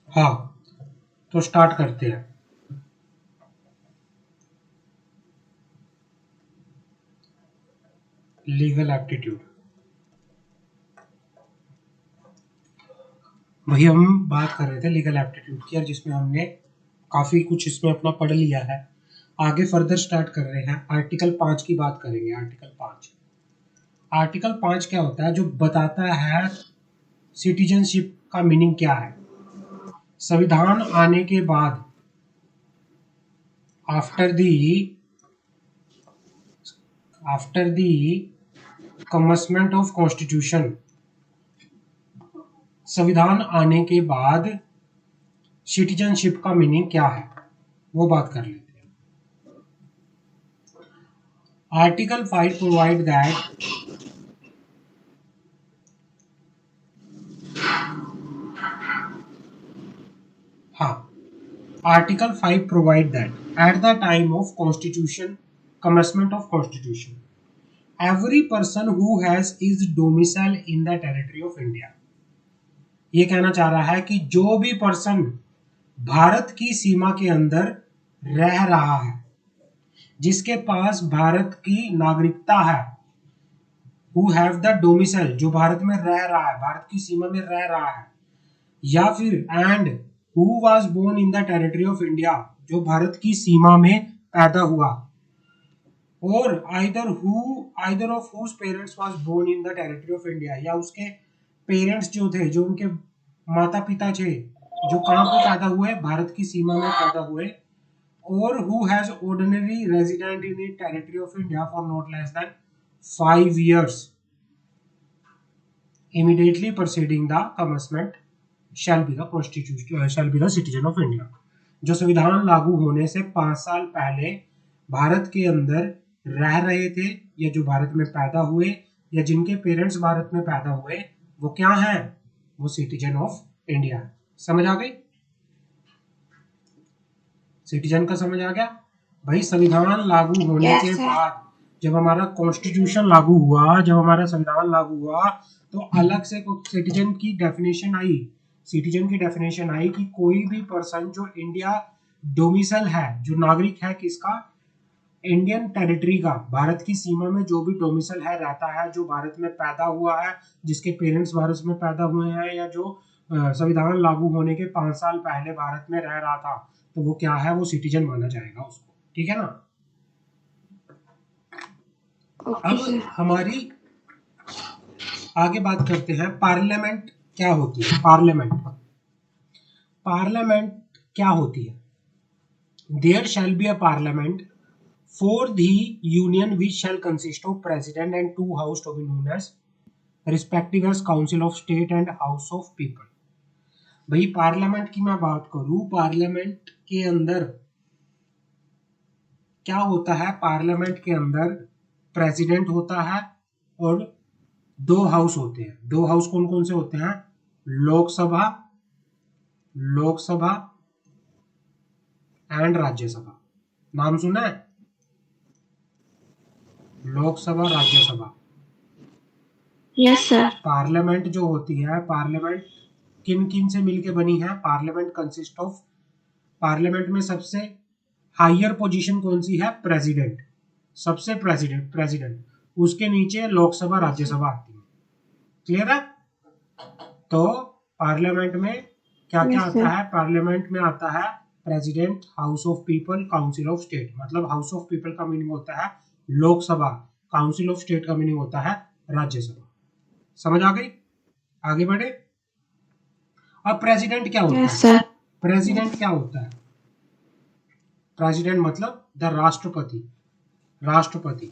हाँ, तो स्टार्ट करते हैं। Legal aptitude. वही हम बात कर रहे थे लीगल एप्टीट्यूड की, और जिसमें हमने काफी कुछ इसमें अपना पढ़ लिया है। आगे फर्दर स्टार्ट कर रहे हैं। आर्टिकल 5 की बात करेंगे। आर्टिकल 5 क्या होता है, जो बताता है सिटीजनशिप का मीनिंग क्या है। संविधान आने के बाद, after the commencement of constitution, संविधान आने के बाद सिटीजनशिप का मीनिंग क्या है, वो बात कर लेते हैं। आर्टिकल 5 प्रोवाइड दैट हाँ, Article 5 provide that at the time of commencement of constitution, every person who has his domicile in the territory of India। ये कहना चाह रहा है कि जो भी पर्सन भारत की सीमा के अंदर रह रहा है, जिसके पास भारत की नागरिकता है, who have the domicile, जो भारत में रह रहा है, भारत की सीमा में रह रहा है, या फिर and who was born in the territory of India, जो भारत की सीमा में पैदा हुआ, और either of whose parents was born in the territory of India, या उसके पेरेंट्स जो थे, जो उनके माता पिता थे, जो कहाँ पे पैदा हुए, भारत की सीमा में पैदा हुए, और who has ordinary resident in the territory of India for not less than 5 years immediately preceding the commencement shall be the citizen of India। जो संविधान लागू होने से 5 साल पहले भारत के अंदर रह रहे थे, या जो भारत में पैदा हुए, या जिनके पेरेंट्स भारत में पैदा हुए, वो क्या है, वो सिटीजन ऑफ इंडिया। समझ आ गई? सिटीजन का समझ आ गया भाई। संविधान लागू होने के बाद, जब हमारा कॉन्स्टिट्यूशन लागू हुआ, जब हमारा संविधान लागू हुआ, तो अलग से सिटीजन की डेफिनेशन आई कि कोई भी पर्सन जो इंडिया डोमिसाइल है, जो नागरिक है किसका, इंडियन टेरिटरी का, भारत की सीमा में जो भी डोमिसाइल है, रहता है, जो भारत में पैदा हुआ है, जिसके पेरेंट्स भारत में पैदा हुए हैं, या जो संविधान लागू होने के 5 साल पहले भारत में रह रहा था, तो वो क्या है, वो सिटीजन माना जाएगा उसको। ठीक है ना? अब हमारी आगे बात करते हैं, पार्लियामेंट क्या होती है। पार्लियामेंट क्या होती है? There shall be a parliament for the union which shall consist of president and 2 house to be known as respective as council of state and house of people. भाई पार्लियामेंट की मैं बात करूं, पार्लियामेंट के अंदर क्या होता है, पार्लियामेंट के अंदर प्रेसिडेंट होता है, और 2 हाउस होते हैं। 2 हाउस कौन कौन से होते हैं? लोकसभा एंड राज्यसभा। नाम सुना है? Lok Sabha, Rajya Sabha. Yes sir. Parliament जो होती है, पार्लियामेंट किन किन से मिलके बनी है? पार्लियामेंट कंसिस्ट ऑफ, पार्लियामेंट में सबसे हायर पोजीशन कौन सी है? प्रेसिडेंट। सबसे प्रेसिडेंट, उसके नीचे लोकसभा, राज्यसभा आती है। क्लियर है? तो पार्लियामेंट में क्या क्या आता है? पार्लियामेंट में आता है president, house of people, council of state. मतलब हाउस ऑफ पीपल का मीनिंग होता है लोकसभा, काउंसिल ऑफ स्टेट का मीनिंग होता है राज्यसभा। समझ आ गई? आगे बढ़े। अब प्रेसिडेंट क्या होता है? प्रेसिडेंट क्या होता है? प्रेसिडेंट मतलब द राष्ट्रपति।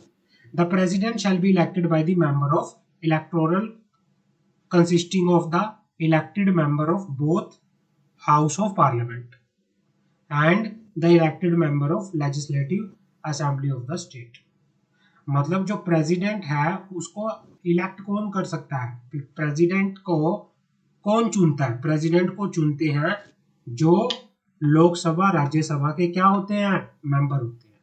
The president shall be elected by the member of electoral consisting of the elected member of both house of parliament and the elected member of legislative assembly of the state। मतलब जो president है उसको elect कौन कर सकता है? President को कौन चुनता है? प्रेसिडेंट को चुनते हैं जो लोकसभा, राज्यसभा के क्या होते हैं? मेंबर होते हैं।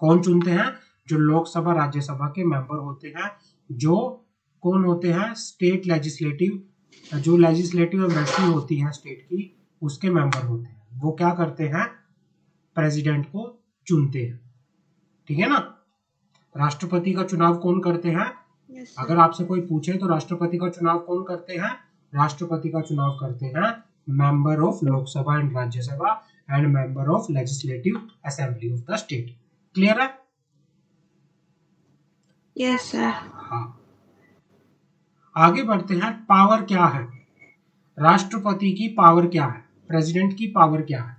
कौन चुनते हैं? जो लोकसभा, राज्यसभा के मेंबर होते हैं, जो कौन होते हैं? स्टेट लेजिस्लेटिव, जो लेजिस्लेटिव असेंबली होती है स्टेट की, उसके मेंबर होते हैं, वो क्या करते हैं, प्रेसिडेंट को चुनते हैं, ठीक है ना। राष्ट्रपति का चुनाव कौन करते हैं? Yes, अगर sir. आपसे कोई पूछे तो राष्ट्रपति का चुनाव कौन करते हैं? राष्ट्रपति का चुनाव करते हैं member of Lok Sabha and Rajya Sabha and member of legislative assembly of the state. Clear है? Yes, sir. हाँ, आगे बढ़ते हैं। पावर क्या है? राष्ट्रपति की पावर क्या है? प्रेसिडेंट की पावर क्या है?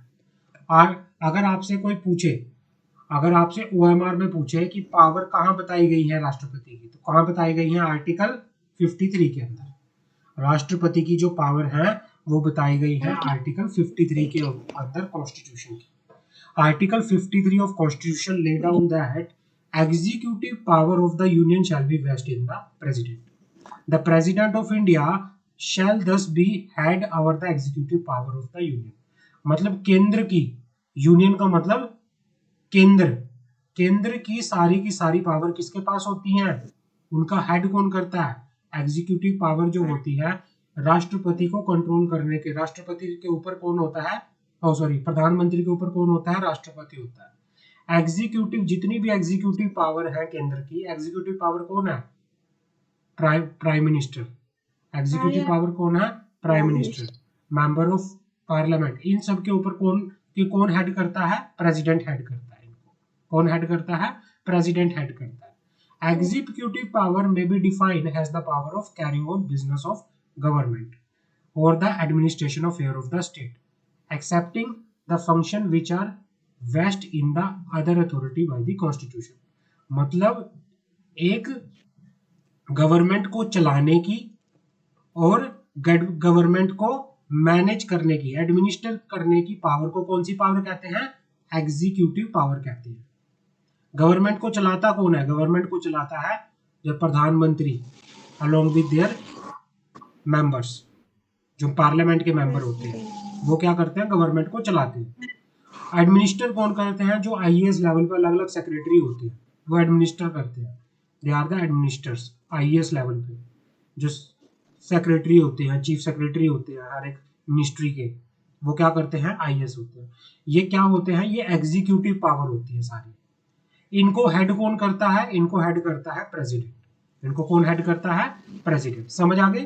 और अगर आपसे कोई पूछे, अगर आपसे ओएमआर में पूछे कि पावर कहाँ बताई गई है राष्ट्रपति की, तो कहाँ बताई गई है? आर्टिकल 53 के अंदर राष्ट्रपति की जो पावर है वो बताई गई है आर्टिकल 53 के अंदर कॉन्स्टिट्यूशन की। Article 53 of constitution lay down that executive power of the union shall be vested in the president. The president of India shall thus be head over the executive power of the union. मतलब केंद्र की, union का मतलब केंद्र, केंद्र की सारी power किसके पास होती है? उनका हेड कौन करता है? एग्जीक्यूटिव पावर जो होती है राष्ट्रपति को कंट्रोल करने के, राष्ट्रपति के ऊपर कौन होता है? प्रधानमंत्री के ऊपर कौन होता है? राष्ट्रपति होता है। एग्जीक्यूटिव, जितनी भी एग्जीक्यूटिव पावर है केंद्र की, एग्जीक्यूटिव पावर कौन है? Prime minister. एग्जीक्यूटिव पावर कौन है? Prime minister. Member of parliament, इन सब के ऊपर कौन हेड करता है? प्रेसिडेंट हेड करता है इनको। कौन हेड करता है? प्रेसिडेंट हेड करता है। एग्जीक्यूटिव पावर में be defined has the power of carrying on business of government और the administration of affair of the state excepting the function which are vest in the other authority by the constitution. मतलब एक government को चलाने की और government को manage करने की, एडमिनिस्टर करने की पावर को कौन सी पावर कहते हैं? एग्जीक्यूटिव पावर कहते हैं। गवर्नमेंट को चलाता कौन है? गवर्नमेंट को चलाता है जब प्रधानमंत्री अलोंग विद देयर मेंबर्स, जो पार्लियामेंट के मेंबर होते हैं, वो क्या करते हैं? गवर्नमेंट को चलाते हैं। एडमिनिस्टर कौन करते हैं? जो आईएएस लेवल पे अलग अलग सेक्रेटरी होते हैं, वो एडमिनिस्टर करते हैं। They are the administrators. IAS level पे जो सेक्रेटरी होते हैं, चीफ सेक्रेटरी होते हैं हर एक मिनिस्ट्री के, वो क्या करते हैं? आईएएस होते हैं। ये क्या होते हैं? ये एग्जीक्यूटिव पावर होती है सारी। इनको हेड कौन करता है? इनको हेड करता है प्रेसिडेंट। इनको कौन हेड करता है? प्रेसिडेंट। समझ आ गई?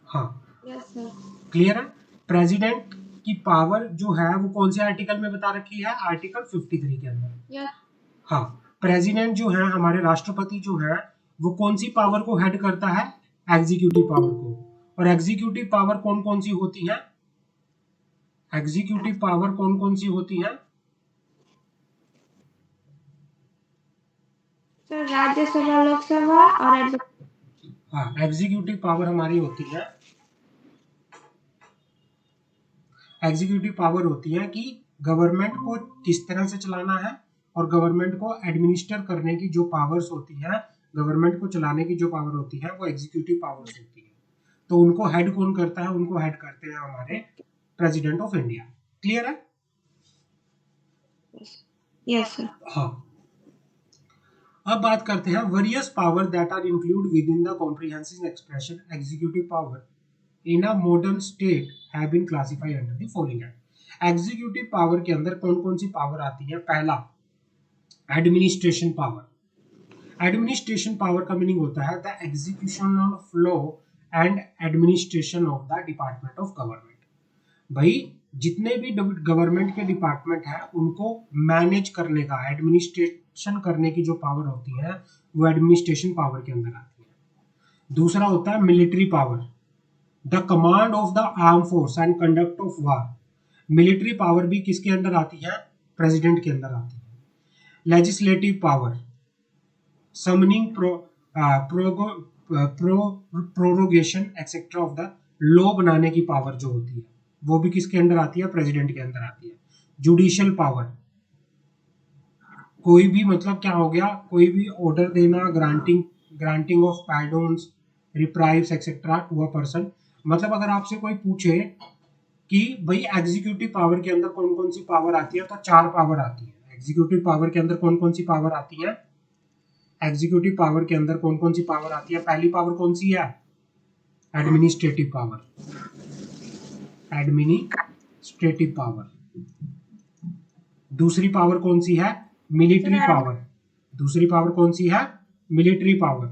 हाँ, Yes, sir. क्लियर है? प्रेसिडेंट की पावर जो है वो कौन से आर्टिकल में बता रखी है? आर्टिकल 53 के अंदर। Yes. हाँ, प्रेसिडेंट जो है, हमारे राष्ट्रपति जो है, वो कौन सी पावर को हेड करता है? एग्जीक्यूटिव पावर को। और एग्जीक्यूटिव पावर कौन कौन सी होती है? एग्जीक्यूटिव पावर कौन कौन सी होती है? सर राज्यसभा, लोकसभा और हाँ, एग्जीक्यूटिव पावर हमारी होती है, एग्जीक्यूटिव पावर होती है कि गवर्नमेंट को किस तरह से चलाना है, और गवर्नमेंट को एडमिनिस्टर करने की जो पावर्स होती है, गवर्नमेंट को चलाने की जो पावर होती है, वो एग्जीक्यूटिव पावर्स होती है। तो उनको हेड कौन करता है? उनको हेड करते हैं हमारे प्रेसिडेंट ऑफ इंडिया। क्लियर है? Yes, sir. हाँ, अब बात करते हैं various power that are include within the comprehensive expression executive power in a modern state have been classified under the following act. Executive power के अंदर कौन कौन सी पावर आती है? पहला, एडमिनिस्ट्रेशन पावर। एडमिनिस्ट्रेशन पावर का मीनिंग होता है the execution of law and administration of the department of government. भाई, जितने भी गवर्नमेंट के डिपार्टमेंट है उनको मैनेज करने का, एडमिनिस्ट्रेशन करने की जो पावर होती है वो एडमिनिस्ट्रेशन पावर के अंदर आती है। दूसरा होता है military power, the command of the arm force and conduct of war. Military power भी किसके अंदर आती है? प्रेसिडेंट के अंदर आती है। Legislative power, summoning prorogation etcetera of the law बनाने की पावर जो होती है वो भी किसके अंदर आती है? प्रेसिडेंट के अंदर आती है। जुडिशियल पावर, कोई भी, मतलब क्या हो गया, कोई भी ऑर्डर देना, granting of pardons, reprieves etcetera to a person. मतलब अगर आपसे कोई पूछे कि भाई एग्जीक्यूटिव पावर के अंदर कौन कौन सी पावर आती है, तो 4 पावर आती है। एग्जीक्यूटिव पावर के अंदर कौन कौन सी पावर आती है? एग्जीक्यूटिव पावर के अंदर कौन कौन सी पावर आती है? पहली पावर कौन सी है? Administrative power, administrative power. दूसरी पावर कौन सी है? Military sir power. दूसरी पावर कौन सी है? Military power.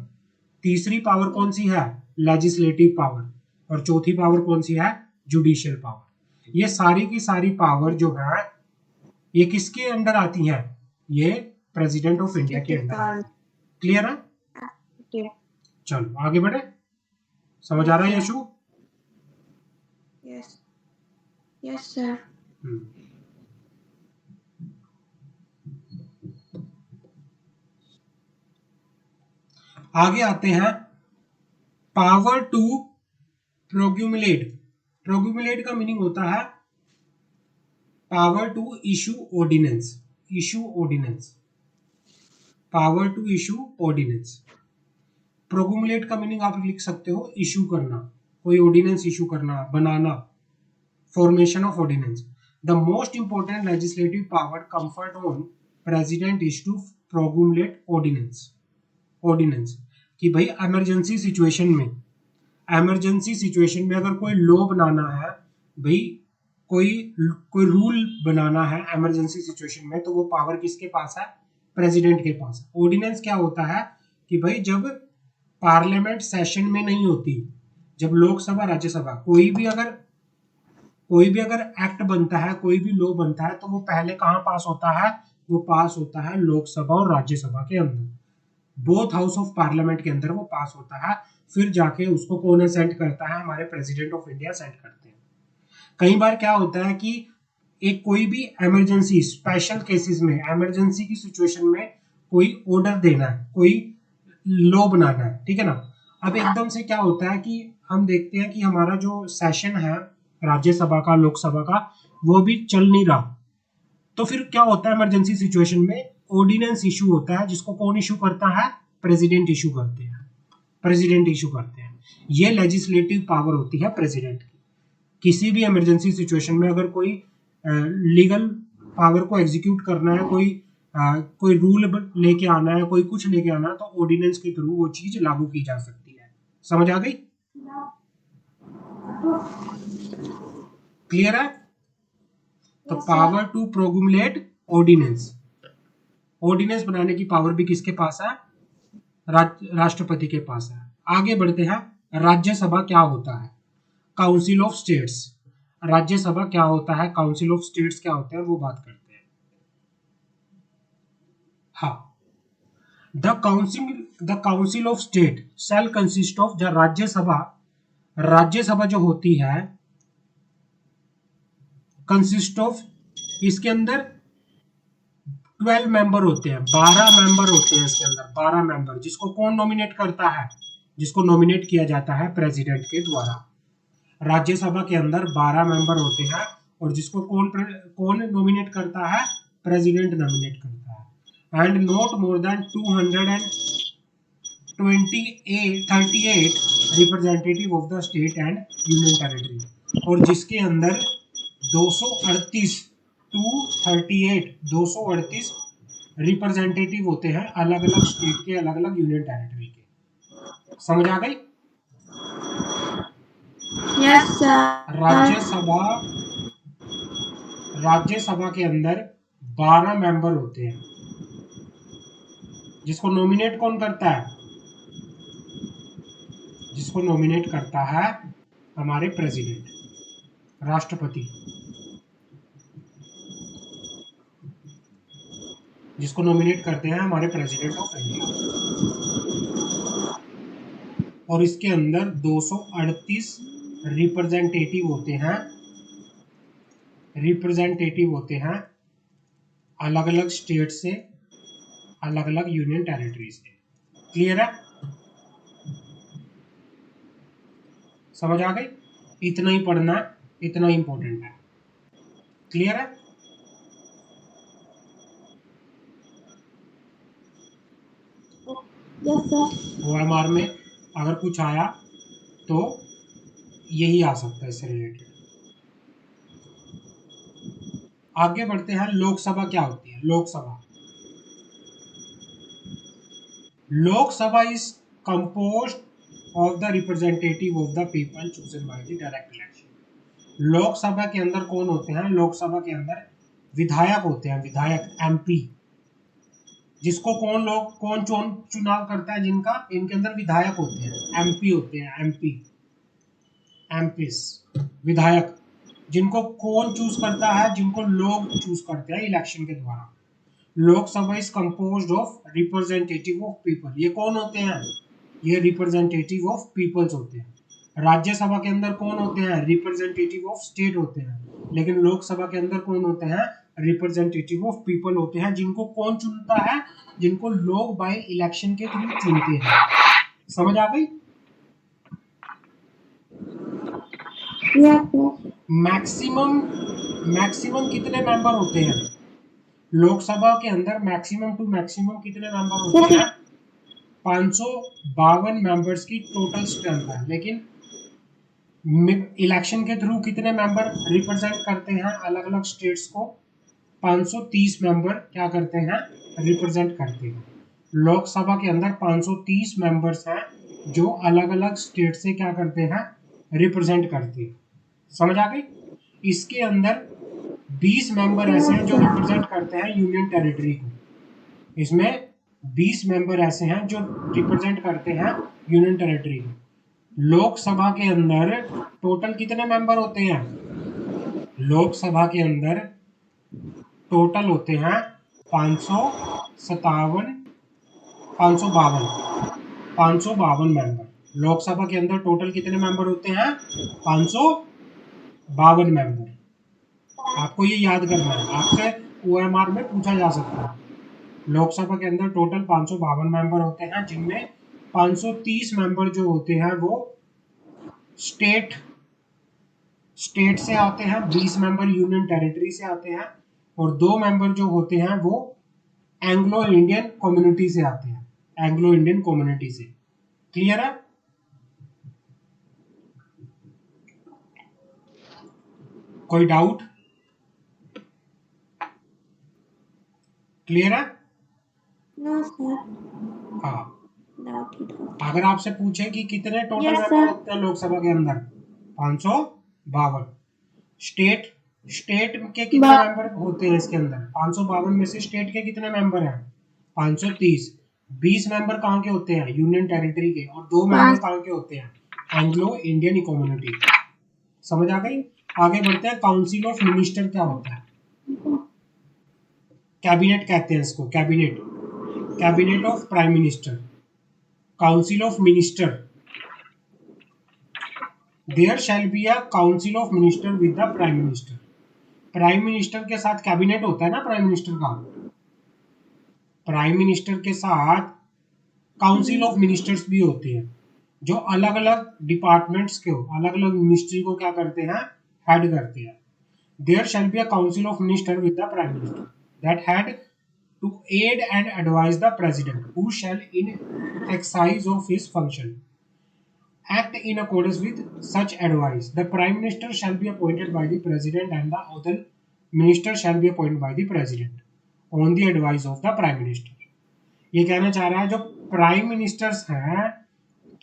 तीसरी पावर कौन सी है? Legislative power. और चौथी पावर कौन सी है? Judicial power. ये सारी की सारी पावर जो है ये किसके अंडर आती है? ये प्रेसिडेंट ऑफ इंडिया के अंडर आती है। क्लियर है? ओके। चलो आगे बढ़े। समझ आ रहा है यशु? Yes yes sir. आगे आते हैं पावर टू प्रोक्यूमुलेट। प्रोक्यूमुलेट का मीनिंग होता है power to issue ordinance. Issue ordinance, power to issue ordinance. Promulgate का मीनिंग आप लिख सकते हो इशू करना, कोई ऑर्डिनेंस इशू करना, बनाना, formation of ordinance. The most important legislative power conferred on president is to promulgate ordinance. Ordinance कि भाई इमरजेंसी सिचुएशन में, इमरजेंसी सिचुएशन में अगर कोई लॉ बनाना है, भाई कोई कोई रूल बनाना है इमरजेंसी सिचुएशन में, तो वो पावर किसके पास है? प्रेसिडेंट के पास है। ऑर्डिनेंस क्या होता है कि भाई जब पार्लियामेंट सेशन में नहीं होती, जब लोकसभा राज्यसभा कोई भी अगर एक्ट बनता है, कोई भी लॉ बनता है, तो वो पहले कहाँ पास होता है? वो पास होता है लोकसभा और राज्यसभा के अंदर, बोथ हाउस ऑफ पार्लियामेंट के अंदर वो पास होता है। फिर जाके उसको कौन असेंट करता है? हमारे प्रेसिडेंट ऑफ इंडिया असेंट करते हैं। कई बार क्या होता है कि एक कोई भी इमरजेंसी स्पेशल केसेस में, इमरजेंसी की सिचुएशन में कोई ऑर्डर देना है, कोई लॉ बनाना है, ठीक है ना। अब एकदम से क्या होता है कि हम देखते हैं कि हमारा जो सेशन है राज्यसभा का, लोकसभा का, वो भी चल नहीं रहा। तो फिर क्या होता है इमरजेंसी सिचुएशन में? ऑर्डिनेंस इशू होता है, जिसको कौन इशू करता है? प्रेसिडेंट इशू करते हैं। प्रेसिडेंट इशू करते हैं। ये लेजिस्लेटिव पावर होती है प्रेसिडेंट की। किसी भी इमरजेंसी सिचुएशन में अगर कोई लीगल पावर को एग्जीक्यूट करना है, कोई रूल लेके आना है, कोई कुछ लेके आना है, तो ऑर्डिनेंस के थ्रू वो चीज लागू की जा सकती है। समझ आ गई? क्लियर है? तो power to promulgate ordinance, ordinance बनाने की पावर भी किसके पास है? राष्ट्रपति के पास है। आगे बढ़ते हैं। राज्यसभा क्या होता है? Council of states. राज्यसभा क्या होता है? काउंसिल ऑफ स्टेट्स क्या होता है? वो बात करते हैं। हाँ, the council of state shall consist of, the Rajya Sabha, Rajya Sabha जो होती है कंसिस्ट ऑफ, इसके अंदर 12 मेंबर होते हैं, 12 मेंबर होते हैं इसके अंदर, 12 मेंबर, जिसको कौन नॉमिनेट करता है? जिसको नॉमिनेट किया जाता है प्रेसिडेंट के द्वारा। राज्यसभा के अंदर 12 मेंबर होते हैं और जिसको कौन नॉमिनेट करता है? प्रेसिडेंट नॉमिनेट करता है। And not more than 238 representative of the state and union territory. और जिसके अंदर 238 238 रिप्रेजेंटेटिव होते हैं अलग अलग स्टेट के, अलग अलग यूनियन टेरिटरी के। समझ आ गई? Yes sir. राज्यसभा के अंदर 12 मेंबर होते हैं, जिसको नॉमिनेट कौन करता है? जिसको नॉमिनेट करता है हमारे प्रेसिडेंट, राष्ट्रपति, जिसको नॉमिनेट करते हैं हमारे प्रेसिडेंट ऑफ इंडिया। और इसके अंदर 238 रिप्रेजेंटेटिव होते हैं अलग अलग स्टेट से, अलग अलग यूनियन टेरिटरी से। क्लियर है? समझ आ गई? इतना ही पढ़ना है, इतना इंपॉर्टेंट है। क्लियर है? Yes sir. OMR में अगर कुछ आया तो यही आ सकता है इससे रिलेटेड। आगे बढ़ते हैं। लोकसभा क्या होती है? Lok Sabha is composed of the representative of the people chosen by the direct election. Lok Sabha के अंदर कौन होते हैं? लोकसभा के अंदर विधायक होते हैं, विधायक, एमपी, जिसको कौन चुनाव करता है, जिनका इनके अंदर विधायक होते हैं, एमपी होते हैं, एमपीस, विधायक, जिनको कौन चूज करता है? जिनको लोग चूज करते हैं इलेक्शन के द्वारा। Lok Sabha is composed of representative of people. ये कौन होते हैं? ये रिप्रेजेंटेटिव ऑफ पीपल्स होते हैं। राज्यसभा के अंदर कौन होते हैं? रिप्रेजेंटेटिव ऑफ स्टेट होते हैं। लेकिन लोकसभा के अंदर कौन होते हैं? रिप्रेजेंटेटिव ऑफ पीपल होते हैं, जिनको कौन चुनता है? जिनको लोग बाय इलेक्शन के थ्रू चुनते हैं। समझ आ गई? Yes, sir. मैक्सिमम कितने मेंबर होते हैं लोकसभा के अंदर? मैक्सिमम टू मैक्सिमम कितने मेंबर होते हैं? 552 मेंबर्स की टोटल स्ट्रेंथ है। लेकिन इलेक्शन के थ्रू कितने मेंबर रिप्रेजेंट करते हैं अलग अलग स्टेट्स को? 530 मेंबर क्या करते हैं? रिप्रेजेंट करते हैं। लोकसभा के अंदर 530 मेंबर्स हैं जो अलग अलग स्टेट से क्या करते हैं? रिप्रेजेंट करते हैं। समझ आ गई? इसके अंदर 20 मेंबर ऐसे हैं जो रिप्रेजेंट करते हैं यूनियन टेरिटरी को। इसमें 20 मेंबर ऐसे हैं जो रिप्रेजेंट करते हैं यूनियन टेरिटरी को। लोकसभा के अंदर टोटल कितने मेंबर होते हैं? लोकसभा के अंदर टोटल होते हैं 552 मेंबर। लोकसभा के अंदर टोटल कितने मेंबर होते हैं? 552 मेंबर। आपको ये याद करना है, आपसे OMR में पूछा जा सकता है। लोकसभा के अंदर टोटल 552 मेंबर होते हैं, जिनमें 530 मेंबर जो होते हैं वो स्टेट से आते हैं, 20 मेंबर यूनियन टेरिटरी से आते हैं, और 2 मेंबर जो होते हैं वो एंग्लो इंडियन कम्युनिटी से आते हैं, एंग्लो इंडियन कम्युनिटी से। क्लियर है? कोई डाउट? क्लियर है? No, sir. हाँ। Doubt it. अगर आपसे पूछे कि कितने टोटल Yes, मेंबर sir. होते हैं लोकसभा के अंदर? 552। स्टेट के कितने मेंबर होते हैं इसके अंदर? 552 में से स्टेट के कितने मेंबर हैं? 530। 20 मेंबर कहाँ के होते हैं? यूनियन टेरिटरी के। और 2 मेंबर कहाँ के होते हैं? Anglo Indian community. समझ आ गई? आगे बढ़ते हैं। काउंसिल ऑफ मिनिस्टर क्या होता है? कैबिनेट कहते हैं इसको, cabinet of prime minister, council of minister. There shall be a council of minister with the prime minister. Prime minister के साथ कैबिनेट होता है ना, प्राइम मिनिस्टर का। प्राइम मिनिस्टर के साथ काउंसिल ऑफ मिनिस्टर्स भी होते हैं, जो अलग अलग डिपार्टमेंट्स के, अलग अलग मिनिस्ट्री को क्या करते हैं? हेड करते हैं। There shall be a council of minister with the prime minister that head to aid and advise the president, who shall in exercise of his function act in accordance with such advice. The prime minister shall be appointed by the president and the other minister shall be appointed by the president on the advice of the prime minister. ये कहना चाह रहा है जो prime ministers हैं,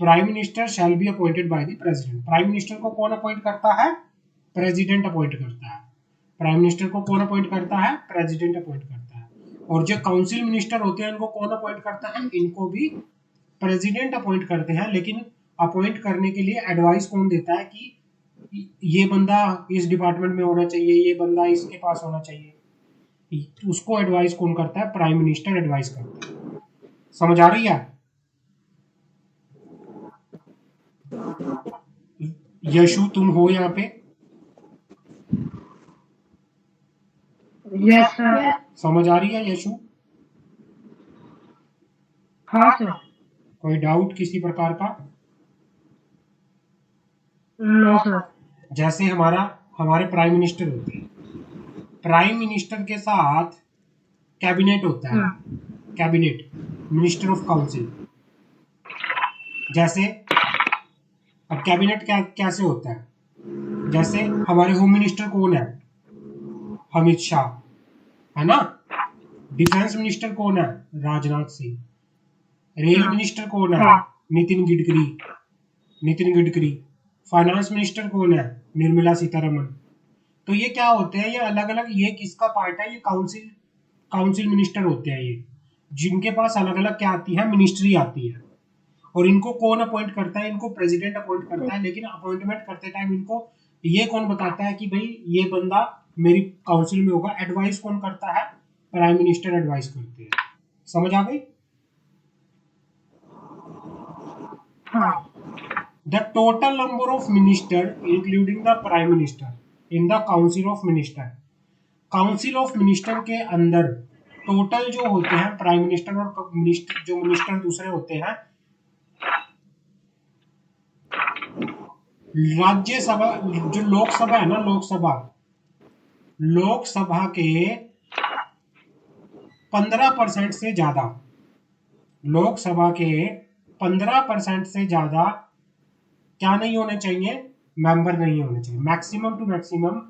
prime minister shall be appointed by the president. Prime minister को कौन appoint करता है? प्रेसिडेंट अपॉइंट करता है। प्राइम मिनिस्टर को कौन अपॉइंट करता है? प्रेसिडेंट अपॉइंट करता है। और जो काउंसिल मिनिस्टर होते हैं इनको कौन अपॉइंट करता है? इनको भी प्रेसिडेंट अपॉइंट करते हैं। लेकिन अपॉइंट करने के लिए एडवाइस कौन देता है कि ये बंदा इस डिपार्टमेंट में होना चाहिए, ये बंदा इसके पास होना चाहिए, उसको एडवाइस कौन करता है? प्राइम मिनिस्टर एडवाइस करता है। समझ आ रही है? यशु तुम हो यहाँ पे? Yes sir. समझ आ रही है यशु? हाँ सर। कोई डाउट किसी प्रकार का? No sir. जैसे हमारे प्राइम मिनिस्टर होते हैं, प्राइम मिनिस्टर के साथ कैबिनेट होता है, कैबिनेट, मिनिस्टर ऑफ काउंसिल। जैसे अब कैबिनेट कैसे होता है? जैसे हमारे होम मिनिस्टर कौन है? अमित शाह, है ना। डिफेंस मिनिस्टर कौन है? राजनाथ सिंह। रेल मिनिस्टर कौन है? नितिन गडकरी। नितिन गडकरी। फाइनेंस मिनिस्टर कौन है? निर्मला सीतारमण। तो ये क्या होते हैं, ये अलग अलग, ये किसका पार्ट है? ये काउंसिल मिनिस्टर होते हैं ये, जिनके पास अलग अलग क्या आती है? मिनिस्ट्री आती है। और इनको कौन अपॉइंट करता है? इनको प्रेसिडेंट अपॉइंट करता है, लेकिन अपॉइंटमेंट करते टाइम इनको ये कौन बताता है कि भाई ये बंदा मेरी काउंसिल में होगा? एडवाइस कौन करता है? प्राइम मिनिस्टर एडवाइस करते हैं। समझ आ गई? हाँ। The total number of minister including the prime minister in the council of minister, council of minister के अंदर टोटल जो होते हैं प्राइम मिनिस्टर और मिनिस्टर, जो मिनिस्टर दूसरे होते हैं, राज्यसभा, जो लोकसभा है ना, लोकसभा के 15% से ज्यादा, लोकसभा के 15% से ज्यादा क्या नहीं होने चाहिए? मेंबर नहीं होने चाहिए। मैक्सिमम टू मैक्सिमम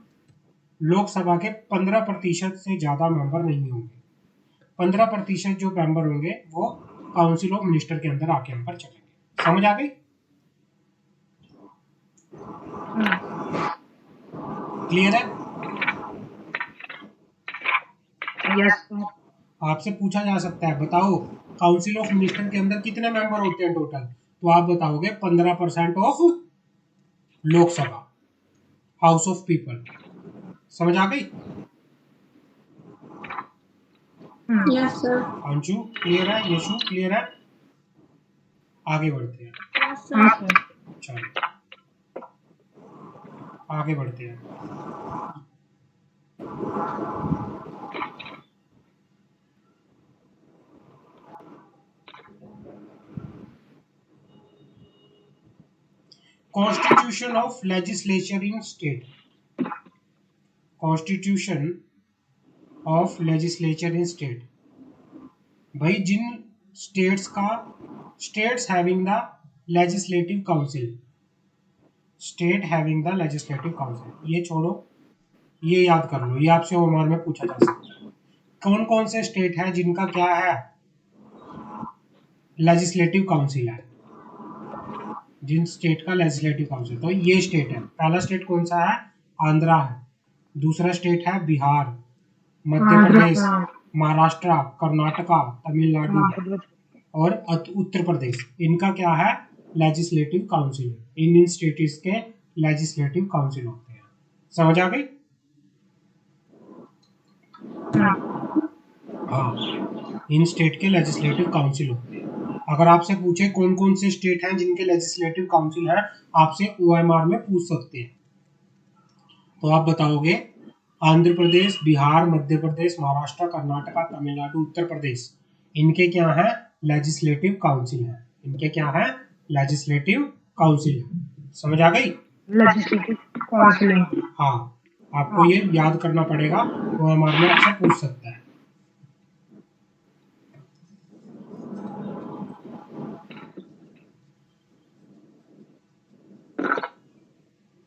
लोकसभा के 15% से ज्यादा मेंबर नहीं होंगे। 15% जो मेंबर होंगे वो काउंसिल ऑफ मिनिस्टर के अंदर आके अंदर चलेंगे। समझ आ गई? क्लियर है? Yes sir. आपसे पूछा जा सकता है, बताओ काउंसिल ऑफ मिनिस्टर के अंदर कितने मेंबर होते हैं टोटल? तो आप बताओगे 15% of Lok Sabha, house of people. समझ आ गई? Yes, sir. अंशु क्लियर है? यशु क्लियर है? आगे बढ़ते हैं। Yes, sir. हाँ सर। चलो आगे बढ़ते हैं। Constitution of legislature in state, constitution of legislature in state, भाई जिन स्टेट्स का, states having the legislative council, state having the legislative council, ये छोड़ो, ये याद कर लो, ये आपसे ओमार में पूछा जा सकता है। कौन कौन से स्टेट है जिनका क्या है? लेजिस्लेटिव काउंसिल है। जिन स्टेट का लेजिस्लेटिव काउंसिल, तो ये स्टेट है। पहला स्टेट कौन सा है? आंध्रा है। दूसरा स्टेट है बिहार, मध्य प्रदेश, महाराष्ट्र, कर्नाटका, तमिलनाडु और उत्तर प्रदेश। इनका क्या है? Legislative council. इन स्टेट्स के लेजिस्लेटिव काउंसिल होते हैं। समझ आ गई? हाँ, इन स्टेट के लेजिस्लेटिव काउंसिल होते हैं। अगर आपसे पूछे कौन कौन से स्टेट हैं जिनके लेजिस्लेटिव काउंसिल है, आपसे ओएमआर में पूछ सकते हैं, तो आप बताओगे आंध्र प्रदेश, बिहार, मध्य प्रदेश, महाराष्ट्र, कर्नाटका, तमिलनाडु, उत्तर प्रदेश। इनके क्या है? लेजिस्लेटिव काउंसिल है। इनके क्या है? लेजिस्लेटिव काउंसिल है। समझ आ गई? Legislative council. हाँ, आपको ये याद करना पड़ेगा, ओएमआर में आपसे पूछ सकता है।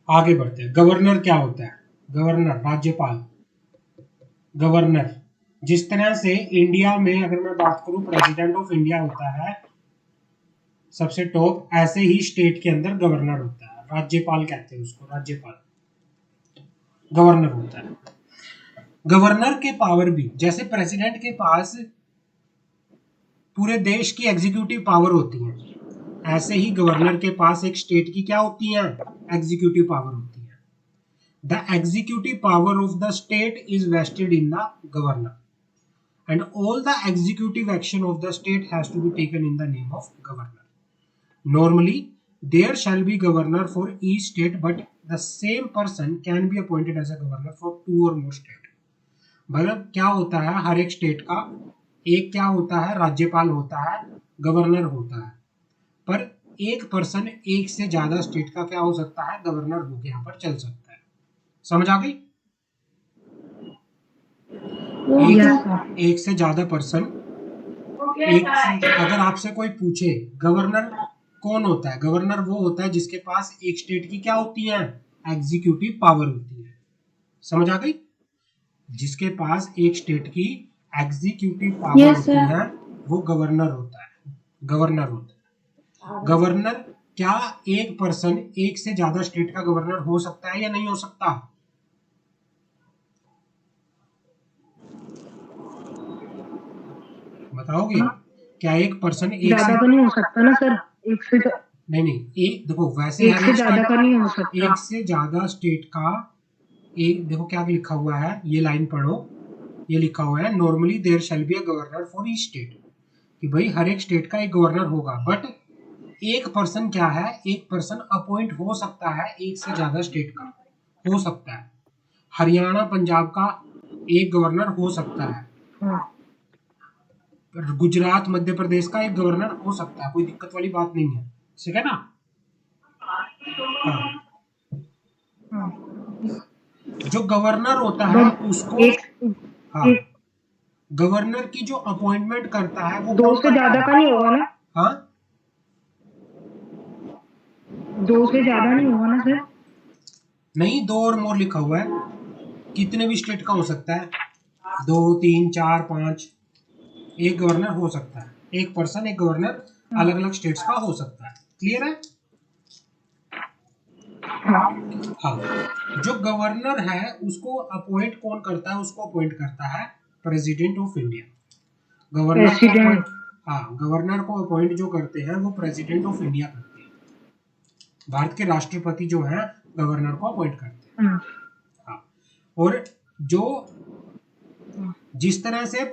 आगे बढ़ते हैं। गवर्नर क्या होता है? गवर्नर, राज्यपाल, गवर्नर। जिस तरह से इंडिया में अगर मैं बात करूं प्रेसिडेंट ऑफ इंडिया होता है सबसे टॉप, ऐसे ही स्टेट के अंदर गवर्नर होता है, राज्यपाल कहते हैं उसको, राज्यपाल गवर्नर होता है। गवर्नर के पावर भी जैसे प्रेसिडेंट के पास पूरे देश की एग्जीक्यूटिव पावर होती है, ऐसे ही गवर्नर के पास एक स्टेट की क्या होती है? एग्जीक्यूटिव पावर होती है। The executive power of the state is vested in the governor and all the executive action of the state has to be taken in the name of governor. Normally, there shall be governor for each state, but the same person can be appointed as a governor for two or more state. मतलब क्या होता है, हर एक state का एक क्या होता है? राज्यपाल होता है, गवर्नर होता है, पर एक पर्सन एक से ज्यादा स्टेट का क्या हो सकता है? गवर्नर होकर यहाँ पर चल सकता है। समझ आ गई? एक से ज्यादा पर्सन, अगर आपसे कोई पूछे गवर्नर कौन होता है, गवर्नर वो होता है जिसके पास एक स्टेट की क्या होती है? एग्जीक्यूटिव पावर होती है। समझ आ गई? जिसके पास एक स्टेट की एग्जीक्यूटिव पावर होती है वो गवर्नर होता है। गवर्नर होता है। गवर्नर क्या एक पर्सन एक से ज्यादा स्टेट का गवर्नर हो सकता है या नहीं हो सकता? बताओगे? क्या एक पर्सन एक से ज्यादा का नहीं हो सकता ना सर, एक से नहीं, एक देखो, वैसे एक हर से एक ज्यादा स्टेट, का नहीं हो सकता। एक से ज्यादा स्टेट का, एक देखो क्या लिखा हुआ है, ये लाइन पढ़ो, ये लिखा हुआ है normally there shall be a governor for each state, कि भाई हर एक स्टेट का एक गवर्नर होगा, बट एक पर्सन क्या है, एक पर्सन अपॉइंट हो सकता है एक से ज्यादा स्टेट का, हो सकता है। हरियाणा पंजाब का एक गवर्नर हो सकता है, हाँ गुजरात मध्य प्रदेश का एक गवर्नर हो सकता है, कोई दिक्कत वाली बात नहीं है, ठीक है ना? हाँ, हाँ। जो गवर्नर होता है बट उसको, एक हाँ, एक गवर्नर की जो अपॉइंटमेंट करता है वो दो कौन से करता ज्यादा है? का नहीं होगा ना, हाँ, दो से ज्यादा नहीं होगा ना सर। नहीं, दो और मोर लिखा हुआ है, कितने भी स्टेट का हो सकता है, 2 3 4 5, एक गवर्नर हो सकता है, एक पर्सन एक गवर्नर हाँ अलग अलग स्टेट्स का हो सकता है, क्लियर है? हाँ। हाँ, जो गवर्नर है उसको अपॉइंट कौन करता है, उसको अपॉइंट करता है प्रेसिडेंट ऑफ इंडिया। गवर्नर को अपॉइंट, प्रेसिडेंट। हाँ, गवर्नर को अपॉइंट जो करते हैं वो प्रेसिडेंट ऑफ इंडिया करते हैं, भारत के राष्ट्रपति जो है गवर्नर को अपॉइंट करते हैं। हाँ हाँ, और जो हाँ। जिस तरह से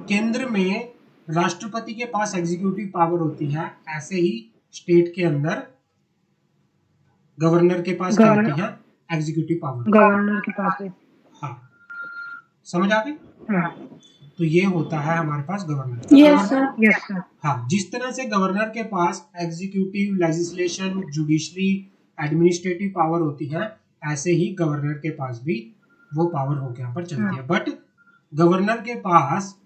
केंद्र में राष्ट्रपति के पास एग्जीक्यूटिव पावर होती है, ऐसे ही स्टेट के अंदर गवर्नर के पास क्या होती गवर्नर है, एग्जीक्यूटिव पावर। गवर्नर के पास है। हाँ, समझ आ गई? हाँ। तो ये होता है हमारे पास governor, Yes, governor, sir. Yes sir. हाँ, जिस तरह से गवर्नर के पास executive, legislation, judiciary, administrative power होती है, ऐसे ही गवर्नर के पास भी वो पावर हो यहाँ पर चलती है, बट गवर्नर के पास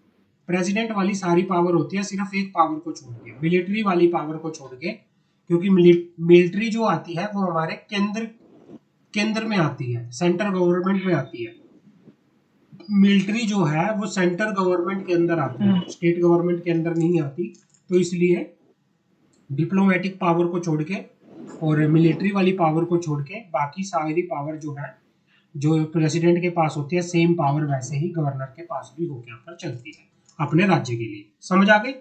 प्रेसिडेंट वाली सारी पावर होती है, सिर्फ एक पावर को छोड़ के, मिलिट्री वाली पावर को छोड़ के, क्योंकि मिलिट्री जो आती है वो हमारे केंद्र केंद्र में आती है, सेंट्रल गवर्नमेंट में आती है। मिलिट्री जो है वो सेंट्रल गवर्नमेंट के अंदर आती है, स्टेट गवर्नमेंट के अंदर नहीं आती, तो इसलिए डिप्लोमेटिक पावर को छोड़ के और मिलिट्री वाली पावर को छोड़ के बाकी सारी पावर जो है, जो प्रेसिडेंट के पास होती है, सेम पावर वैसे ही गवर्नर के पास भी होकर यहाँ पर चलती है अपने राज्य के लिए। समझ आ गई?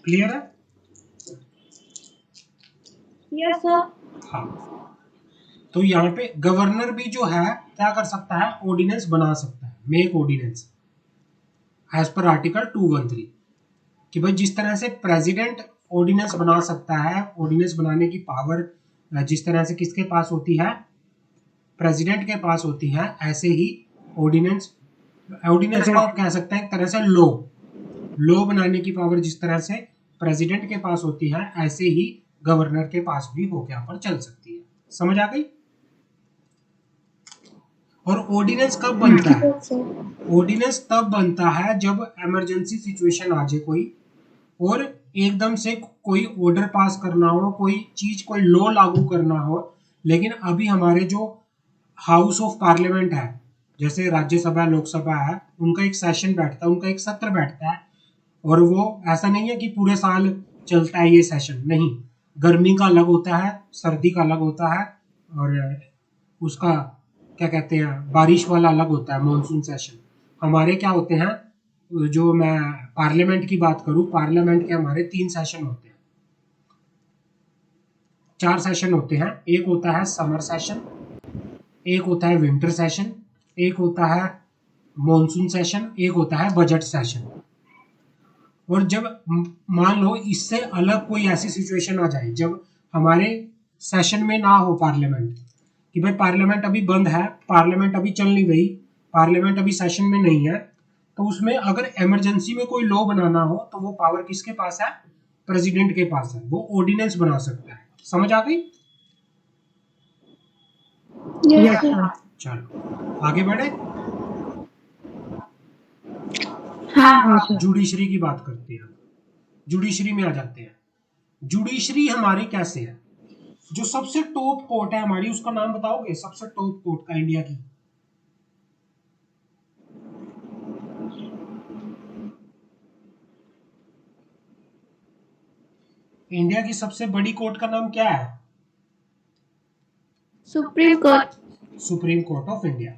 क्लियर है? Yes, sir. हाँ, तो यहाँ पे गवर्नर भी जो है क्या कर सकता है, ऑर्डिनेंस बना सकता है, make ordinance as per article 213, कि भाई जिस तरह से प्रेसिडेंट ऑर्डिनेंस बना सकता है, ऑर्डिनेंस बनाने की पावर जिस तरह से किसके पास होती है, प्रेसिडेंट के पास होती है, ऐसे ही ऑर्डिनेंस, ऑर्डिनेंस को आप कह सकते हैं एक तरह से लॉ बनाने की पावर जिस तरह से प्रेसिडेंट के पास होती है, ऐसे ही गवर्नर के पास भी होकर यहाँ पर चल सकती है। समझ आ गई? और ऑर्डिनेंस कब बनता है? Yes, sir. ऑर्डिनेंस तब बनता है जब इमरजेंसी सिचुएशन आ जाए कोई, और एकदम से कोई ऑर्डर पास करना हो, कोई चीज, कोई लॉ लागू करना हो, लेकिन अभी हमारे जो हाउस ऑफ पार्लियामेंट है, जैसे राज्यसभा, लोकसभा है, उनका एक सेशन बैठता है, उनका एक सत्र बैठता है, और वो ऐसा नहीं है कि पूरे साल चलता है ये सेशन, नहीं, गर्मी का अलग होता है, सर्दी का अलग होता है, और उसका क्या कहते हैं, बारिश वाला अलग होता है, मॉनसून सेशन। हमारे क्या होते हैं, जो मैं पार्लियामेंट की बात करूं, पार्लियामेंट के हमारे 3 सेशन होते हैं, 4 सेशन होते हैं, एक होता है समर सेशन, एक होता है विंटर सेशन, एक होता है मॉनसून सेशन, एक होता है बजट सेशन। और जब मान लो इससे अलग कोई ऐसी सिचुएशन आ जाए जब हमारे सेशन में ना हो पार्लियामेंट, कि भाई पार्लियामेंट अभी बंद है, पार्लियामेंट अभी चल नहीं रही, पार्लियामेंट अभी सेशन में नहीं है, तो उसमें अगर इमरजेंसी में कोई लॉ बनाना हो तो वो पावर किसके पास है, प्रेसिडेंट के पास है, वो ऑर्डिनेंस बना सकता है। समझ आ गई? Yes, yes sir. सर। चलो आगे बढ़े, हाँ. हाँ सर। जुडिशरी की बात करते हैं, जुडिशरी में आ जाते हैं। जुडिशरी हमारी कैसे है, जो सबसे टॉप कोर्ट है हमारी, उसका नाम बताओगे, सबसे टॉप कोर्ट का इंडिया की? इंडिया की सबसे बड़ी कोर्ट का नाम क्या है? Supreme court. Supreme court of India.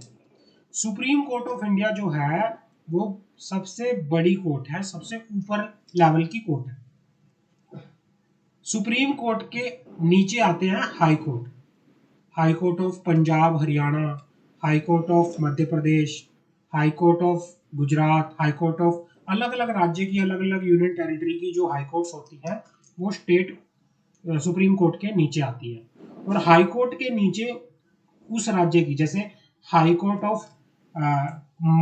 Supreme court of India जो है वो सबसे बड़ी कोर्ट है, सबसे ऊपर लेवल की कोर्ट है। सुप्रीम कोर्ट के नीचे आते हैं high court, high court of Punjab Haryana, high court of Madhya Pradesh, high court of Gujarat, high court of अलग अलग राज्य की, अलग अलग यूनियन टेरिटरी की जो हाई कोर्ट्स होती हैं वो स्टेट सुप्रीम कोर्ट के नीचे आती है। और हाई कोर्ट के नीचे उस राज्य की, जैसे high court of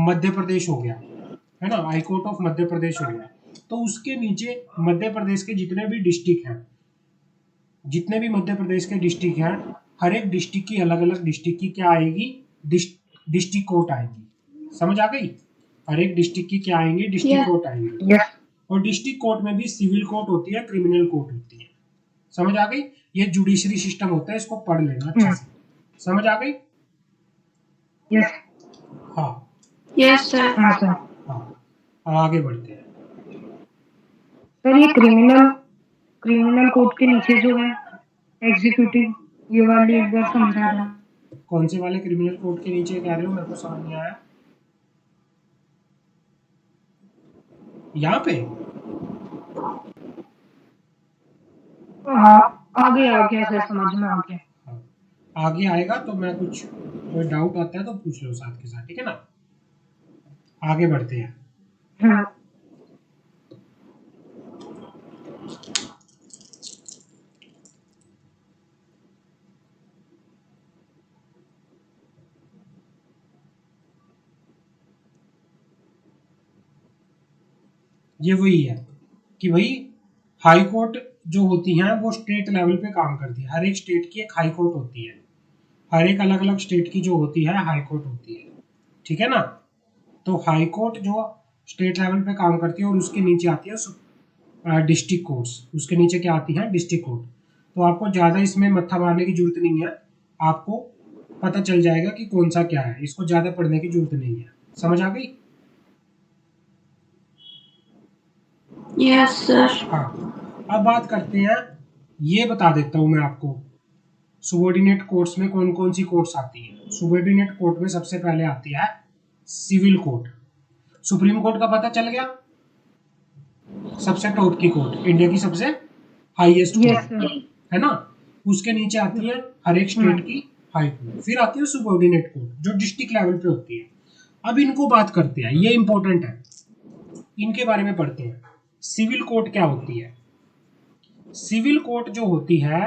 Madhya Pradesh हो गया, है ना, high court of Madhya Pradesh हो गया, तो उसके नीचे मध्य प्रदेश के जितने भी डिस्ट्रिक्ट हैं, जितने भी मध्य प्रदेश के डिस्ट्रिक्ट हैं, हर एक डिस्ट्रिक्ट की अलग अलग डिस्ट्रिक्ट की क्या आएगी, डिस्ट्रिक्ट कोर्ट आएगी। समझ आ गई? हर एक डिस्ट्रिक्ट की क्या आएंगे, डिस्ट्रिक्ट Yes. कोर्ट आएंगे। यस और डिस्ट्रिक्ट कोर्ट में भी सिविल कोर्ट होती है, क्रिमिनल कोर्ट होती है। समझ आ गई? ये जुडिशरी सिस्टम होता है, इसको पढ़ लेना अच्छे से। समझ आ गई? यस हाँ Yes, sir. हाँ सर। हाँ, अब आगे बढ़ते हैं। सर ये क्रिमिनल कोर्ट के नीचे जो है एग्जीक्यूटिव, ये वाली एक बार समझा दो। कौन से वाले क्रिमिनल कोर्ट के नीचे कह रहे हो, मेरे को समझ नहीं आया। यहाँ पे हाँ आगे आ गया सर, समझ में आ गया। हाँ, आगे आएगा तो मैं कुछ, कोई डाउट आता है तो पूछ लो साथ के साथ, ठीक है ना। आगे बढ़ते हैं। हाँ ये वही है कि भाई हाई कोर्ट जो होती हैं वो स्टेट लेवल पे काम करती है। हर एक स्टेट की एक हाई कोर्ट होती है, हर एक अलग अलग स्टेट की जो होती है हाई कोर्ट होती है, ठीक है ना। तो हाई कोर्ट जो स्टेट लेवल पे काम करती है और उसके नीचे आती है डिस्ट्रिक्ट कोर्ट्स, उसके नीचे क्या आती है, डिस्ट्रिक्ट कोर्ट। तो आपको ज़्यादा इसमें मत्था मारने की जरूरत नहीं है, आपको पता चल जाएगा कि कौन सा क्या है, इसको ज़्यादा पढ़ने की जरूरत नहीं है। समझ आ गई? Yes, sir. हाँ, अब बात करते हैं, ये बता देता हूँ मैं आपको सुबॉर्डिनेट कोर्ट्स में कौन कौन सी कोर्ट्स आती है। सुबॉर्डिनेट कोर्ट में सबसे पहले आती है सिविल कोर्ट। सुप्रीम कोर्ट का पता चल गया, सबसे टॉप की कोर्ट, इंडिया की सबसे हाईएस्ट यस कोर्ट, सर। है ना। उसके नीचे आती है हर एक स्टेट की हाई कोर्ट, फिर आती है सुबॉर्डिनेट कोर्ट जो डिस्ट्रिक्ट लेवल पे होती है। अब इनको बात करते हैं, ये इंपॉर्टेंट है, इनके बारे में पढ़ते हैं। सिविल कोर्ट क्या होती है? सिविल कोर्ट जो होती है,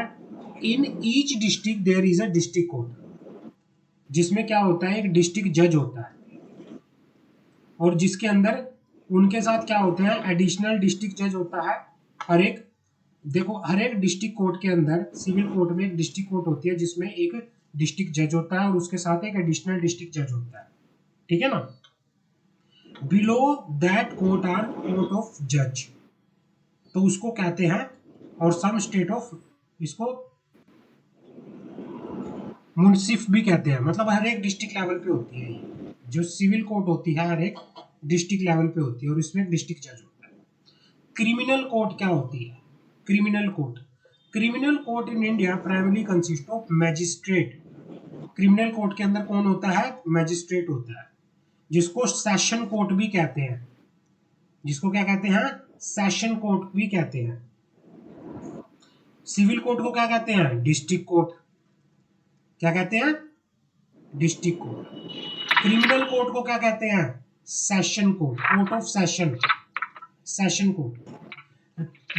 in each district there is a district court, जिसमें क्या होता है, एक डिस्ट्रिक्ट जज होता है और जिसके अंदर उनके साथ क्या होते हैं, एडिशनल डिस्ट्रिक्ट जज होता है। हर एक, देखो हर एक डिस्ट्रिक्ट कोर्ट के अंदर, सिविल कोर्ट में एक डिस्ट्रिक्ट कोर्ट होती है जिसमें एक डिस्ट्रिक्ट जज होता है और उसके साथ एक एडिशनल डिस्ट्रिक्ट जज होता है, ठीक है ना। Below that court are court of जज, तो उसको कहते हैं, और सम स्टेट ऑफ, इसको मुंसिफ भी कहते हैं। मतलब हर एक डिस्ट्रिक्ट लेवल पे होती है ये, जो सिविल कोर्ट होती है हर एक डिस्ट्रिक्ट लेवल पे होती है और इसमें डिस्ट्रिक्ट जज होता है। क्रिमिनल कोर्ट क्या होती है? Criminal court, criminal court in India primarily consist of magistrate. Criminal court के अंदर कौन होता है? मैजिस्ट्रेट होता है, जिसको सेशन कोर्ट भी कहते हैं। जिसको क्या कहते हैं? सेशन कोर्ट भी कहते हैं। सिविल कोर्ट को क्या कहते हैं? District court. क्या कहते हैं? District court. क्रिमिनल कोर्ट को क्या कहते हैं? Session court, court of session, session court.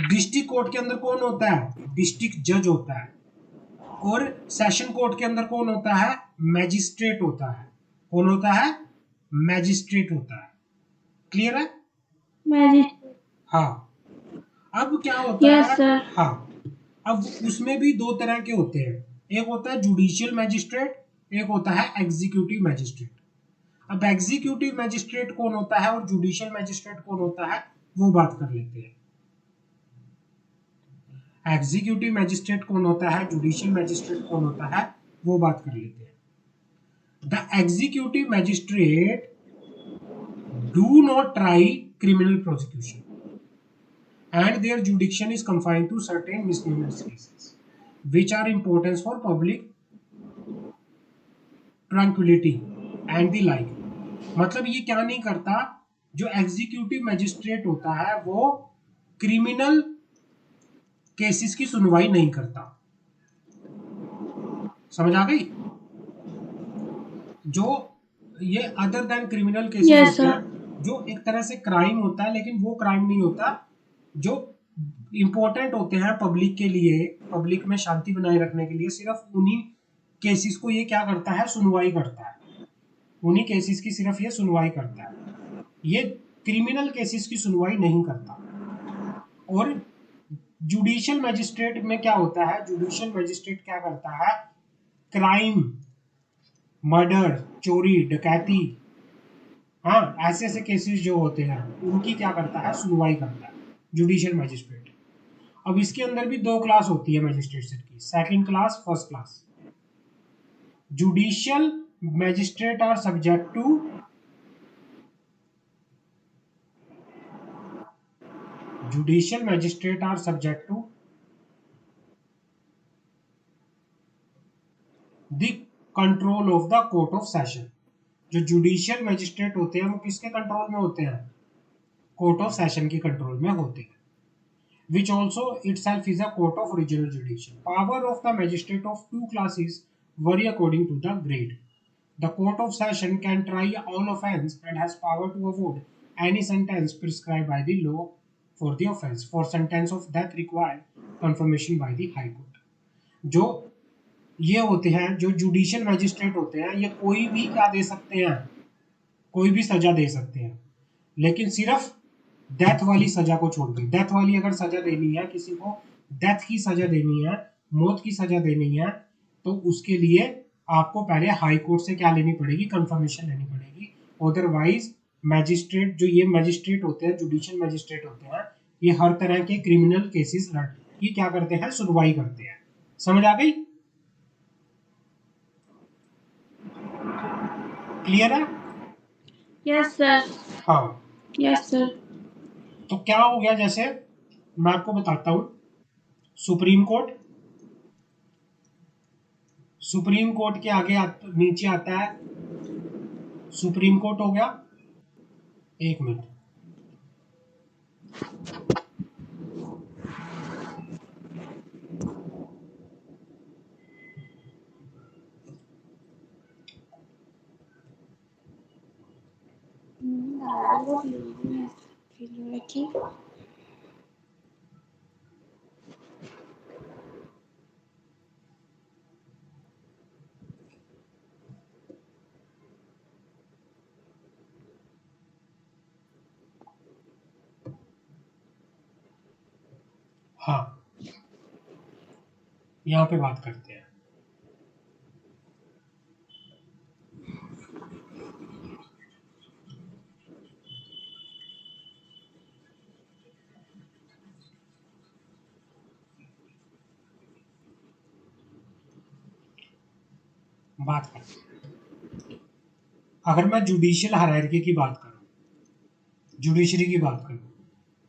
District court के अंदर कौन होता है? डिस्ट्रिक्ट जज होता है। और सेशन कोर्ट के अंदर कौन होता है? मैजिस्ट्रेट होता है। कौन होता है? मैजिस्ट्रेट होता है। क्लियर है? Magic. हाँ। अब क्या होता Yes, है, sir. हाँ, अब उसमें भी दो तरह के होते हैं, एक होता है जुडिशियल मैजिस्ट्रेट, एक होता है एग्जीक्यूटिव मैजिस्ट्रेट। अब एग्जीक्यूटिव मैजिस्ट्रेट कौन होता है और जुडिशियल मैजिस्ट्रेट कौन होता है, वो बात कर लेते हैं। एग्जीक्यूटिव मैजिस्ट्रेट कौन होता है, जुडिशियल मैजिस्ट्रेट कौन होता है, वो बात कर लेते हैं। The executive magistrate do not try criminal prosecution. and their jurisdiction is confined to certain miscellaneous cases which are important for public tranquillity and the like. मतलब ये क्या नहीं करता, जो एग्जीक्यूटिव मजिस्ट्रेट होता है वो क्रिमिनल केसेस की सुनवाई नहीं करता। समझ आ गई? जो ये other than criminal cases Yes, होते sir. हैं, जो एक तरह से क्राइम होता है लेकिन वो क्राइम नहीं होता, जो इंपॉर्टेंट होते हैं पब्लिक के लिए, पब्लिक में शांति बनाए रखने के लिए, सिर्फ उन्हीं केसेस को ये क्या करता है, सुनवाई करता है। उन्हीं केसेस की सिर्फ ये सुनवाई करता है, ये क्रिमिनल केसेस की सुनवाई नहीं करता। और जुडिशियल मजिस्ट्रेट में क्या होता है, जुडिशियल मजिस्ट्रेट क्या करता है, क्राइम, मर्डर, चोरी, डकैती, हाँ ऐसे ऐसे केसेस जो होते हैं उनकी क्या करता है, सुनवाई करता है जुडिशियल मजिस्ट्रेट। अब इसके अंदर भी दो क्लास होती है मजिस्ट्रेट की, second class, first class. Judicial magistrate are subject to judicial magistrate are subject to the control of the court of session। जो जुडिशियल मजिस्ट्रेट होते हैं वो किसके कंट्रोल में होते हैं, कोर्ट ऑफ सेशन के कंट्रोल में होते हैं। which also itself is a court of regional jurisdiction। Power of the magistrate of two classes vary according to the grade। The court of session can try all offence and has power to award any sentence prescribed by the law for the offence। For sentence of death require confirmation by the high court। जो ये होते हैं, जो judicial magistrate होते हैं, ये कोई भी क्या दे सकते हैं, कोई भी सजा दे सकते हैं, लेकिन सिर्फ डेथ वाली सजा को छोड़ के। डेथ वाली अगर सजा देनी है, किसी को डेथ की सजा देनी है, मौत की सजा देनी है, तो उसके लिए आपको पहले हाई कोर्ट से क्या लेनी पड़ेगी, कंफर्मेशन लेनी पड़ेगी। अदरवाइज मैजिस्ट्रेट, जो ये मैजिस्ट्रेट होते हैं, जुडिशियल मैजिस्ट्रेट होते हैं, ये हर तरह के क्रिमिनल केसेस ये क्या करते हैं, सुनवाई करते हैं। समझ आ गई? क्लियर है? Yes, sir. हाँ। Yes, sir. तो क्या हो गया, जैसे मैं आपको बताता हूं, सुप्रीम कोर्ट, सुप्रीम कोर्ट के आगे नीचे आता है सुप्रीम कोर्ट हो गया। एक मिनट, हाँ यहाँ पे बात करते हैं। बात करते हैं, अगर मैं जुडिशियल हायरार्की की बात करूं, जुडिशरी की बात करूं,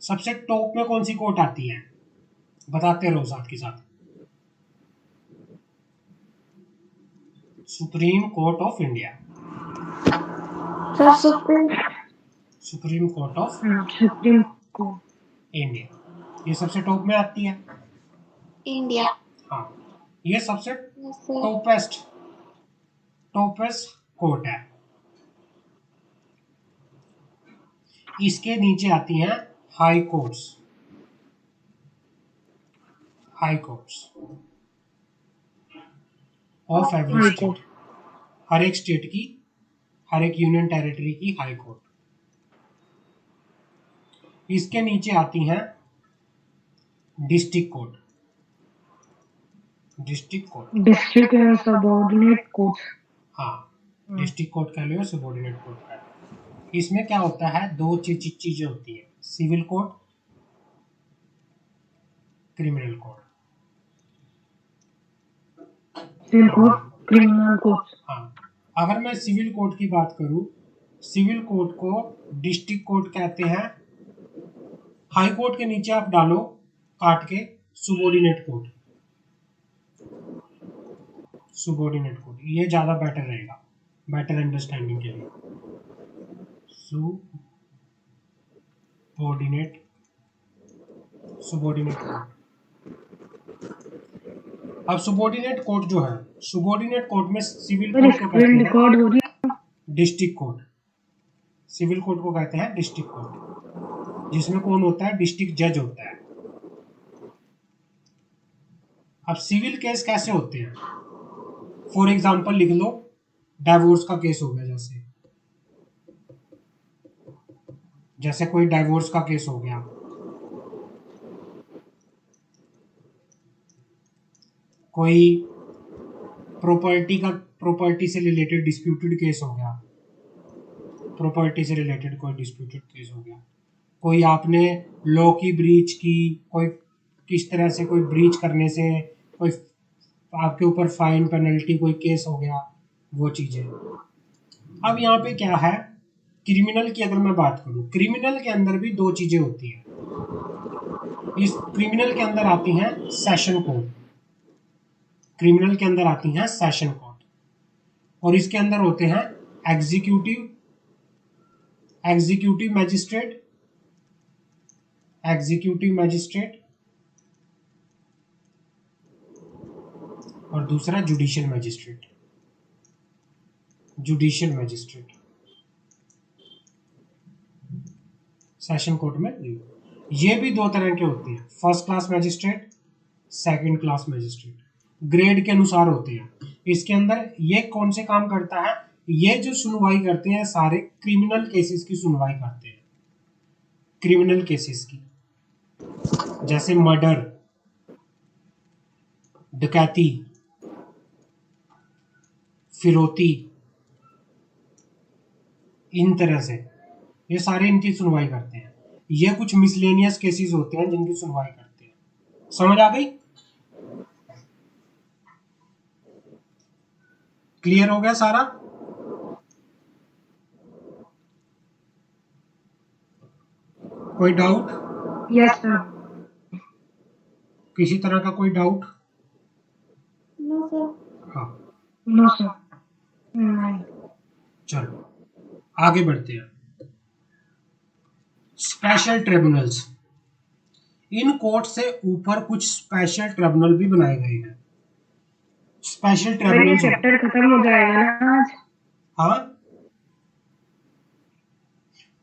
सबसे टॉप में कौन सी कोर्ट आती है, बताते रहो साथ के साथ। Supreme court of India. Sir, Supreme. Supreme court of supreme court India, ये सबसे टॉप में आती है। India. हाँ, ये सबसे Yes, sir. टॉपेस्ट कोर्ट है। इसके नीचे आती हैं high courts, high courts of every state, हर एक स्टेट की, हर एक यूनियन टेरिटरी की हाई कोर्ट। इसके नीचे आती हैं district court, district court, district and subordinate courts. हाँ, डिस्ट्रिक्ट कोर्ट कह लो, सबऑर्डिनेट कोर्ट कह लो। इसमें क्या होता है, दो चीजें होती है, civil court, criminal court. Civil court, criminal court. हाँ, अगर मैं सिविल कोर्ट की बात करूं, सिविल कोर्ट को डिस्ट्रिक्ट कोर्ट कहते हैं, हाई कोर्ट के नीचे आप डालो काट के सुबॉर्डिनेट कोर्ट, सुबॉर्डिनेट कोर्ट ये ज्यादा बेटर रहेगा, बेटर अंडरस्टैंडिंग के लिए। Subordinate subordinate court. अब सुबॉर्डिनेट कोर्ट जो है, सुबॉर्डिनेट कोर्ट में सिविल सर कोर्ट को कहते स्क्रीन हैं रिकॉर्ड हो रही है। डिस्ट्रिक्ट कोर्ट, सिविल कोर्ट को कहते हैं डिस्ट्रिक्ट कोर्ट, जिसमें कौन होता है, डिस्ट्रिक्ट जज होता है। अब सिविल केस कैसे होते हैं, फॉर एग्जाम्पल लिख लो, डाइवोर्स का केस हो गया, जैसे जैसे कोई डाइवोर्स का केस हो गया, कोई प्रॉपर्टी से रिलेटेड डिस्प्यूटेड केस हो गया, प्रॉपर्टी से रिलेटेड कोई डिस्प्यूटेड केस हो गया, कोई आपने लॉ की ब्रीच की, कोई किस तरह से कोई ब्रीच करने से कोई आपके ऊपर फाइन पेनल्टी कोई केस हो गया, वो चीजें। अब यहाँ पे क्या है, क्रिमिनल की अगर मैं बात करूं, क्रिमिनल के अंदर भी दो चीजें होती हैं। इस क्रिमिनल के अंदर आती हैं सेशन कोर्ट, क्रिमिनल के अंदर आती हैं सेशन कोर्ट, और इसके अंदर होते हैं executive executive magistrate, executive magistrate, और दूसरा judicial magistrate, judicial magistrate session court में। ये भी दो तरह के होते हैं, first class magistrate, second class magistrate, grade के अनुसार होते हैं। इसके अंदर ये कौन से काम करता है, ये जो सुनवाई करते हैं सारे क्रिमिनल केसेस की सुनवाई करते हैं, क्रिमिनल केसेस की, जैसे मर्डर, डकैती, फिरौती, इन तरह से ये सारे इनकी सुनवाई करते हैं। ये कुछ मिसलेनियस केसेस होते हैं जिनकी सुनवाई करते हैं। समझ आ गई, क्लियर हो गया सारा? कोई डाउट, यस सर। किसी तरह का कोई डाउट? No sir. हाँ, नो सर। नहीं। चलो आगे बढ़ते हैं। स्पेशल ट्रिब्यूनल्स, इन कोर्ट से ऊपर कुछ स्पेशल ट्रिब्यूनल भी बनाए गए हैं। स्पेशल सर ये ट्रिब्यूनल्स, चैप्टर खत्म हो जाएगा ना आज? हाँ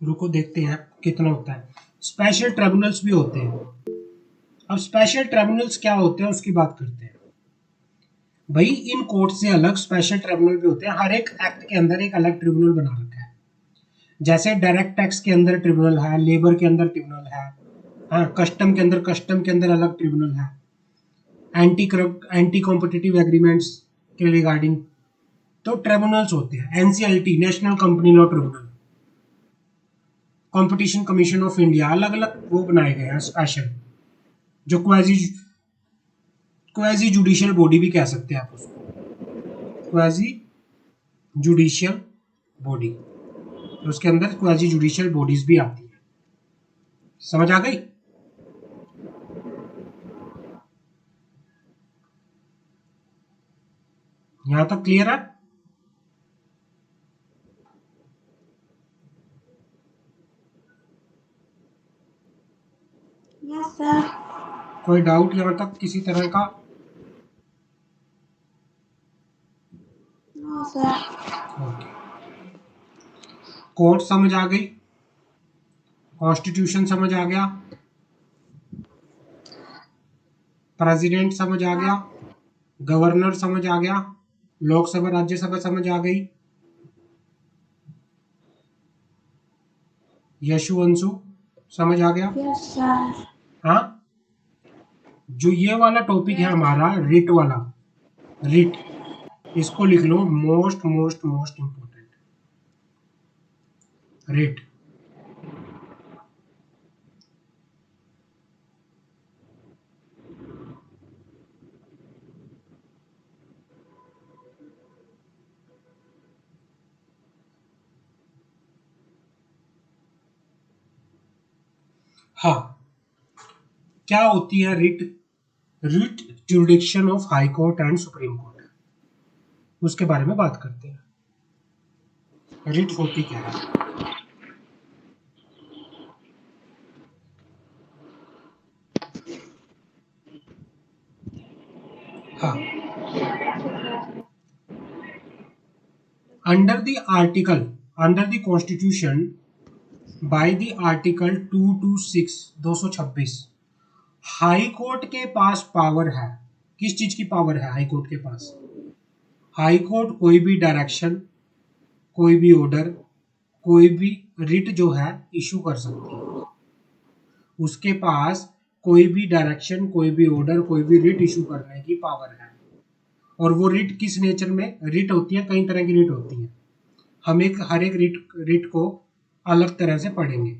रुको देखते हैं कितना होता है। स्पेशल ट्रिब्यूनल्स भी होते हैं। अब स्पेशल ट्रिब्यूनल्स क्या होते हैं उसकी बात करते हैं। भाई इन कोर्ट से अलग स्पेशल ट्रिब्यूनल भी होते हैं, हर एक एक्ट के अंदर एक अलग ट्रिब्यूनल बना रखा है। जैसे डायरेक्ट टैक्स के अंदर ट्रिब्यूनल है, लेबर के अंदर ट्रिब्यूनल है, हाँ कस्टम के अंदर अलग ट्रिब्यूनल है, एंटी कॉम्पिटिटिव एग्रीमेंट्स के रिगार्डिंग तो ट्रिब्यूनल्स होते हैं। NCLT, national company law tribunal, competition commission of India, अलग अलग वो बनाए गए हैं स्पेशल, जो क्वाजी जुडिशियल बॉडी भी कह सकते हैं आप उसको, क्वाजी जुडिशियल बॉडी, तो उसके अंदर क्वाजी जुडिशियल बॉडीज भी आती है। समझ आ गई? यहां तक क्लियर है? Yes sir. कोई डाउट यहां तक किसी तरह का? No sir. ओके, कोर्ट समझ आ गई, कॉन्स्टिट्यूशन समझ आ गया, प्रेसिडेंट समझ आ गया, गवर्नर समझ आ गया, लोकसभा राज्यसभा समझ आ गई, यशुवंशु समझ आ गया। Yes sir. हाँ, जो ये वाला टॉपिक है हमारा रिट वाला, रिट, इसको लिख लो, most most most important, writ. हाँ क्या होती है writ? Writ jurisdiction of high court and supreme court, उसके बारे में बात करते हैं। रिट होती क्या है? हाँ, under the article, under the constitution, by the article 226 226 high court के पास पावर है। किस चीज की पावर है हाई कोर्ट के पास? हाई कोर्ट कोई भी डायरेक्शन, कोई भी ऑर्डर, कोई भी रिट जो है इशू कर सकती है। उसके पास कोई भी डायरेक्शन, कोई भी ऑर्डर, कोई भी रिट इशू करने की पावर है। और वो रिट किस नेचर में रिट होती है? कई तरह की रिट होती है। हम हर एक रिट को अलग तरह से पढ़ेंगे।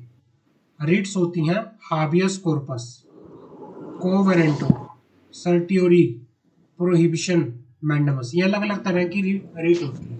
रिट्स होती हैं हाबियस कॉर्पस, कोवेरेंटो, सर्टियोरी, प्रोहिबिशन, मैंडमस, ये अलग अलग तरह की रिट होती है।